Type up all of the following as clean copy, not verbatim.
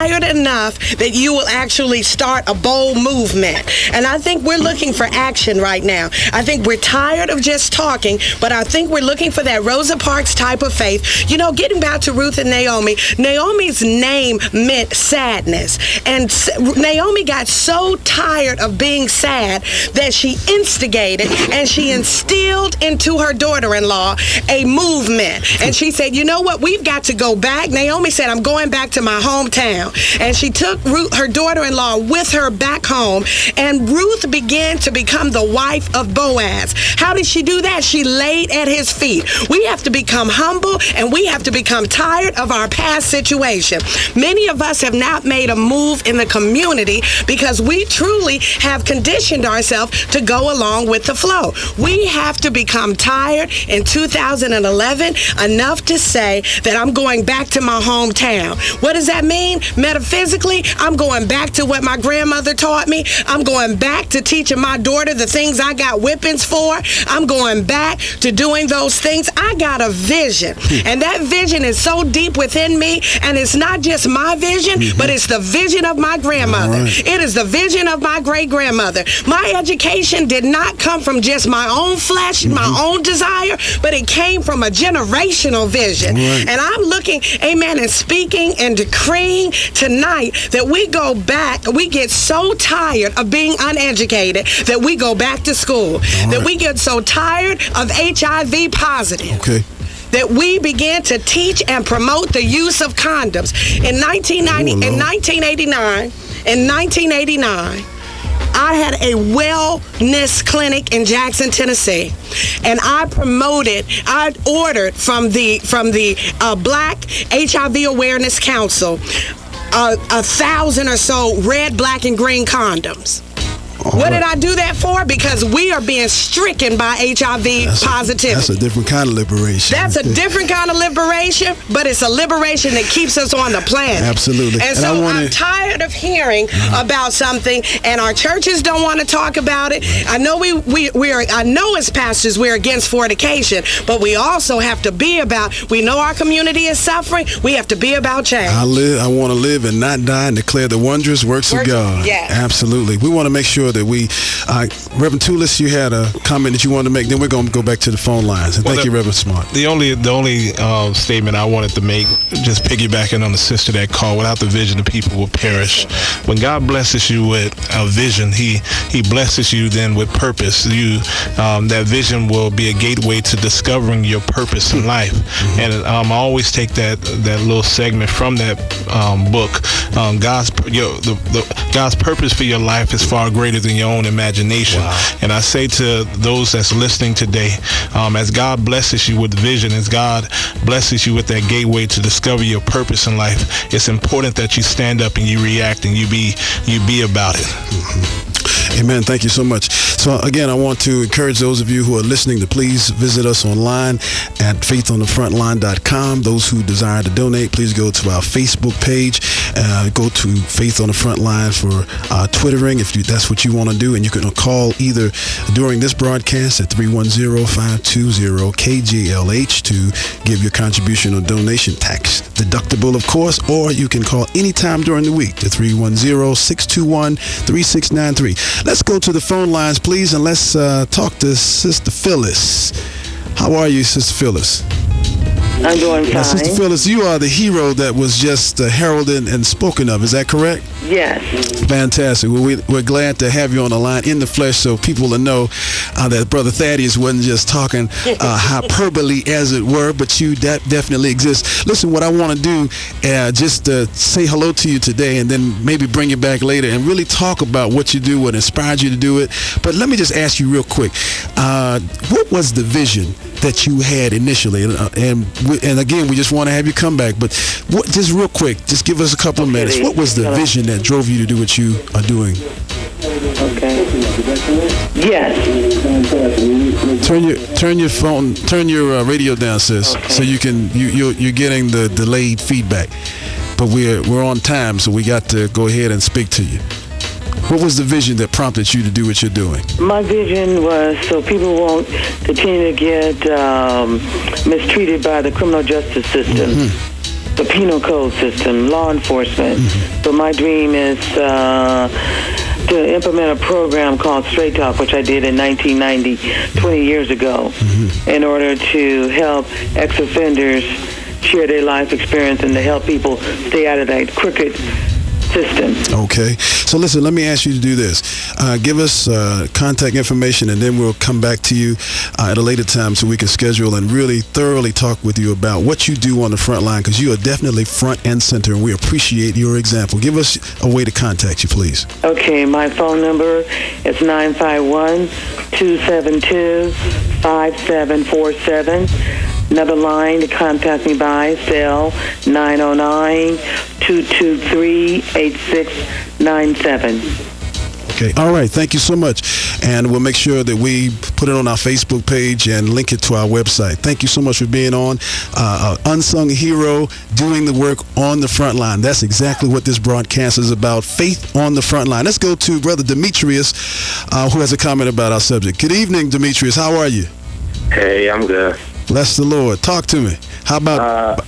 tired enough that you will actually start a bold movement. And I think we're looking for action right now. I think we're tired of just talking, but I think we're looking for that Rosa Parks type of faith. You know, getting back to Ruth and Naomi, Naomi's name meant sadness. And Naomi got so tired of being sad that she instigated and she instilled into her daughter-in-law a movement. And she said, you know what, we've got to go back. Naomi said, I'm going back to my hometown. And she took Ruth, her daughter-in-law, with her back home. And Ruth began to become the wife of Boaz. How did she do that? She laid at his feet. We have to become humble and we have to become tired of our past situation. Many of us have not made a move in the community because we truly have conditioned ourselves to go along with the flow. We have to become tired in 2011 enough to say that I'm going back to my hometown. What does that mean? Metaphysically, I'm going back to what my grandmother taught me. I'm going back to teaching my daughter the things I got whippings for. I'm going back to doing those things. I got a vision, and that vision is so deep within me, and it's not just my vision, but it's the vision of my grandmother. Right. It is the vision of my great-grandmother. My education did not come from just my own flesh, my own desire, but it came from a generational vision. Right. And I'm looking, amen, and speaking and decreeing tonight that we go back, we get so tired of being uneducated that we go back to school, that we get so tired of HIV positive. Okay. That we began to teach and promote the use of condoms. In 1989, I had a wellness clinic in Jackson, Tennessee, and I ordered from the Black HIV Awareness Council 1,000 or so red, black, and green condoms. What did I do that for? Because we are being stricken by HIV positivity. That's a different kind of liberation. That's a different kind of liberation, but it's a liberation that keeps us on the planet. Absolutely. And so I'm tired of hearing about something, and our churches don't want to talk about it. I know I know as pastors we're against fornication, but we also have to be about, we know our community is suffering, we have to be about change. I want to live and not die and declare the wondrous works of God. Yeah. Absolutely. We want to make sure that we, Reverend Toulis, you had a comment that you wanted to make. Then we're going to go back to the phone lines. And thank you, Reverend Smart. The only statement I wanted to make, just piggybacking on the sister that called, without the vision, the people will perish. When God blesses you with a vision, He blesses you then with purpose. That vision will be a gateway to discovering your purpose in life. And I always take that little segment from that book. God's purpose for your life is far greater than your own imagination. Wow. And I say to those that's listening today, as God blesses you with vision, as God blesses you with that gateway to discover your purpose in life, it's important that you stand up and you react and you be about it. Amen. Thank you so much. So again, I want to encourage those of you who are listening to please visit us online at faithonthefrontline.com. Those who desire to donate, please go to our Facebook page. Go to Faith on the Frontline for Twittering if that's what you want to do. And you can call either during this broadcast at 310-520-KGLH to give your contribution or donation, tax deductible, of course, or you can call anytime during the week to 310-621-3693. Let's go to the phone lines, please, and let's talk to Sister Phyllis. How are you, Sister Phyllis? I'm doing fine. Now, Sister Phyllis, you are the hero that was just heralded and spoken of. Is that correct? Yes. Fantastic. Well, we're glad to have you on the line in the flesh so people will know that Brother Thaddeus wasn't just talking hyperbole, as it were, but you definitely exist. Listen, what I want to do, just say hello to you today and then maybe bring you back later and really talk about what you do, what inspired you to do it. But let me just ask you real quick, what was the vision that you had initially? And again, we just want to have you come back, but just real quick, just give us a couple of minutes. What was the vision that drove you to do what you are doing? Okay. Yes. Turn your radio down, sis, so you're getting the delayed feedback. But we're on time, so we got to go ahead and speak to you. What was the vision that prompted you to do what you're doing? My vision was so people won't continue to get mistreated by the criminal justice system. the penal code system, law enforcement. So my dream is to implement a program called Straight Talk, which I did in 1990, 20 years ago, in order to help ex-offenders share their life experience and to help people stay out of that crooked system. Okay. So listen, let me ask you to do this. Give us contact information, and then we'll come back to you at a later time so we can schedule and really thoroughly talk with you about what you do on the front line, because you are definitely front and center, and we appreciate your example. Give us a way to contact you, please. Okay, my phone number is 951-272-5747. Another line to contact me by, cell 909-223-8697. Okay. All right. Thank you so much. And we'll make sure that we put it on our Facebook page and link it to our website. Thank you so much for being on. Unsung hero doing the work on the front line. That's exactly what this broadcast is about. Faith on the front line. Let's go to Brother Demetrius, who has a comment about our subject. Good evening, Demetrius. How are you? Hey, I'm good. Bless the Lord. Talk to me. How about...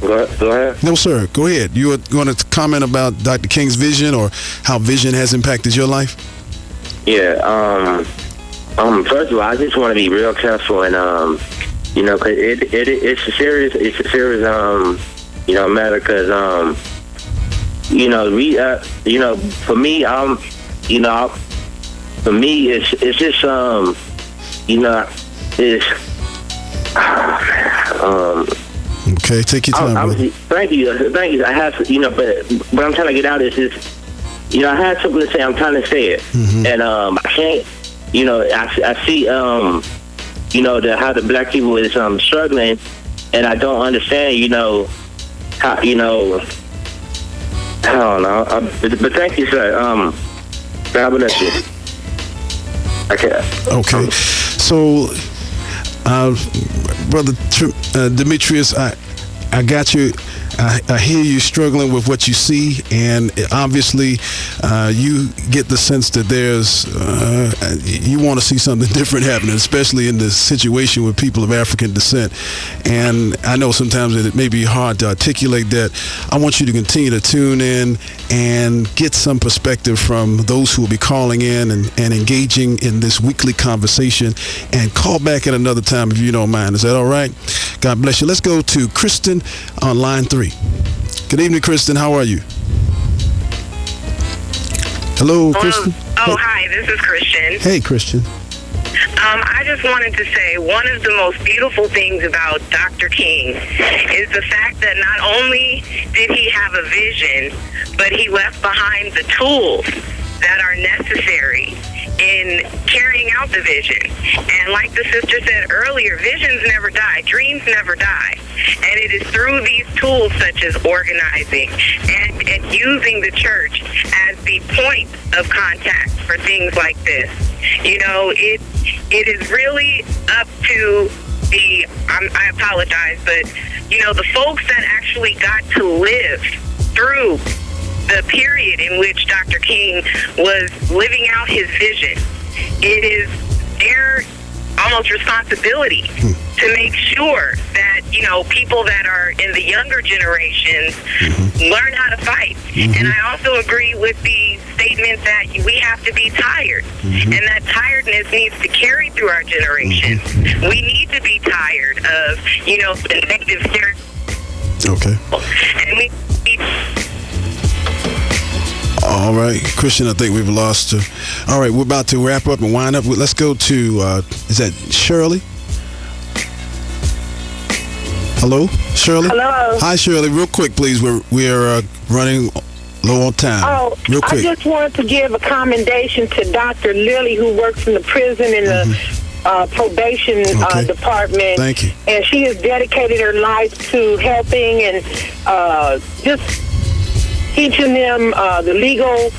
Go ahead. No, sir. Go ahead. You were going to comment about Dr. King's vision or how vision has impacted your life? Yeah. First of all, I just want to be real careful, and you know, cause it's a serious matter, cause you know, for me, it's just you know, it's okay, take your time, brother. Thank you. I have, but what I'm trying to get out is just, I had something to say. I'm trying to say it, and I can't. I see, how the black people is struggling, and I don't understand. How, I don't know. But thank you, sir. God bless you. Okay. So, Brother Demetrius, I got you. I hear you struggling with what you see, and obviously you get the sense that you want to see something different happening, especially in this situation with people of African descent. And I know sometimes that it may be hard to articulate that. I want you to continue to tune in and get some perspective from those who will be calling in and engaging in this weekly conversation, and call back at another time if you don't mind. Is that all right? God bless you. Let's go to Kristen on line 3. Good evening, Kristen. How are you? Hello, Kristen. Hi. This is Christian. Hey, Christian. I just wanted to say one of the most beautiful things about Dr. King is the fact that not only did he have a vision, but he left behind the tools that are necessary in carrying out the vision. And like the sister said earlier, visions never die, dreams never die. And it is through these tools such as organizing and using the church as the point of contact for things like this. It is really up to I apologize, but the folks that actually got to live through the period in which Dr. King was living out his vision. It is their almost responsibility to make sure that, people that are in the younger generations learn how to fight. And I also agree with the statement that we have to be tired, and that tiredness needs to carry through our generation. We need to be tired of, the negative stereotypes. Okay. And we need. All right, Christian, I think we've lost her. All right, we're about to wrap up and wind up. Let's go to, is that Shirley? Hello, Shirley? Hello. Hi, Shirley. Real quick, please. We're running low on time. Oh, real quick. I just wanted to give a commendation to Dr. Lily, who works in the prison in the probation department. Thank you. And she has dedicated her life to helping and just teaching them the legal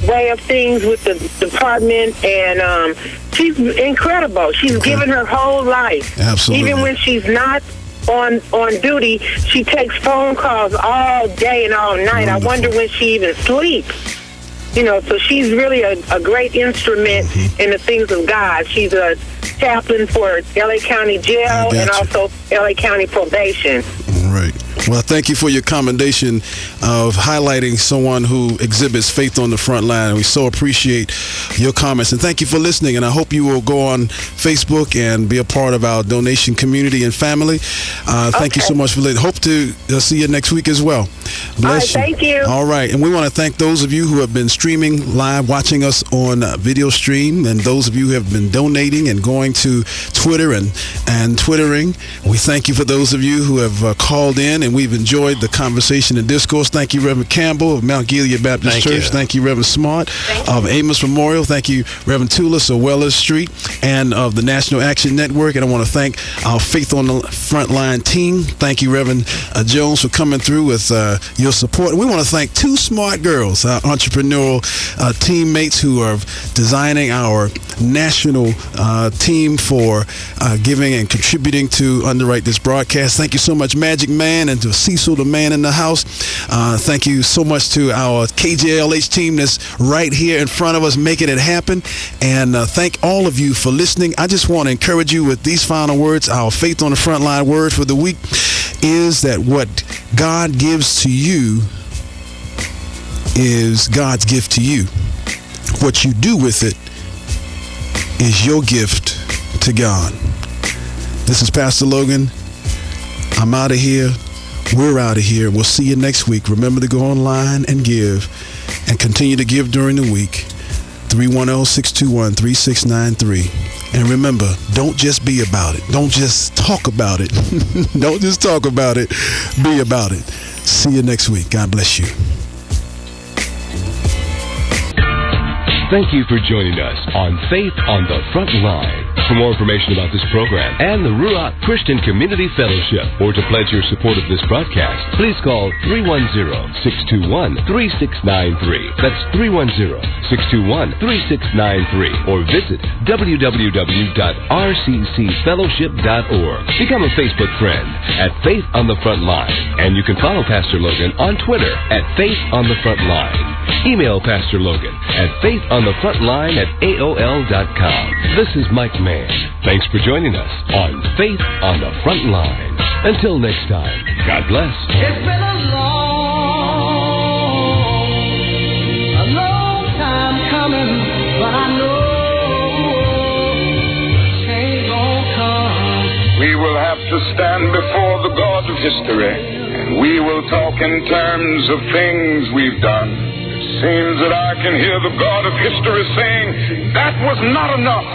way of things with the department, and she's incredible. She's given her whole life. Absolutely. Even when she's not on duty, she takes phone calls all day and all night. Wonderful. I wonder when she even sleeps. So she's really a great instrument in the things of God. She's a chaplain for LA County Jail and also LA County Probation. All right. Well, thank you for your commendation of highlighting someone who exhibits faith on the front line. We so appreciate your comments, and thank you for listening. And I hope you will go on Facebook and be a part of our donation community and family. Thank you so much for listening. Hope to see you next week as well. Bless you. Thank you. All right, and we want to thank those of you who have been streaming live, watching us on video stream, and those of you who have been donating and going to Twitter and Twittering. We thank you for those of you who have called in, and we've enjoyed the conversation and discourse. Thank you, Reverend Campbell of Mount Gilead Baptist Church. Thank you, Reverend Smart of Amos Memorial. Thank you, Reverend Tulis of Wells Street and of the National Action Network. And I want to thank our Faith on the Frontline team. Thank you, Reverend Jones, for coming through with your support. And we want to thank two smart girls, our entrepreneurial teammates who are designing our national team for giving and contributing to underwrite this broadcast. Thank you so much, Magic Man, and to Cecil, the man in the house. Thank you so much to our KJLH team that's right here in front of us making it happen. And thank all of you for listening. I just want to encourage you with these final words. Our Faith on the Frontline word for the week is that what God gives to you is God's gift to you. What you do with it is your gift to God. This is Pastor Logan. I'm out of here. We're out of here. We'll see you next week. Remember to go online and give, and continue to give during the week. 310-621-3693. And remember, don't just be about it. Don't just talk about it. Don't just talk about it. Be about it. See you next week. God bless you. Thank you for joining us on Faith on the Front Line. For more information about this program and the Ruach Christian Community Fellowship, or to pledge your support of this broadcast, please call 310-621-3693. That's 310-621-3693. Or visit www.rccfellowship.org. Become a Facebook friend at Faith on the Front Line. And you can follow Pastor Logan on Twitter at Faith on the Front Line. Email Pastor Logan at faithonthefrontline@aol.com. This is Mike Mann. Thanks for joining us on Faith on the Front Line. Until next time, God bless. It's been a long time coming, but I know change gon' come. We will have to stand before the God of history, and we will talk in terms of things we've done. Seems that I can hear the God of history saying, that was not enough.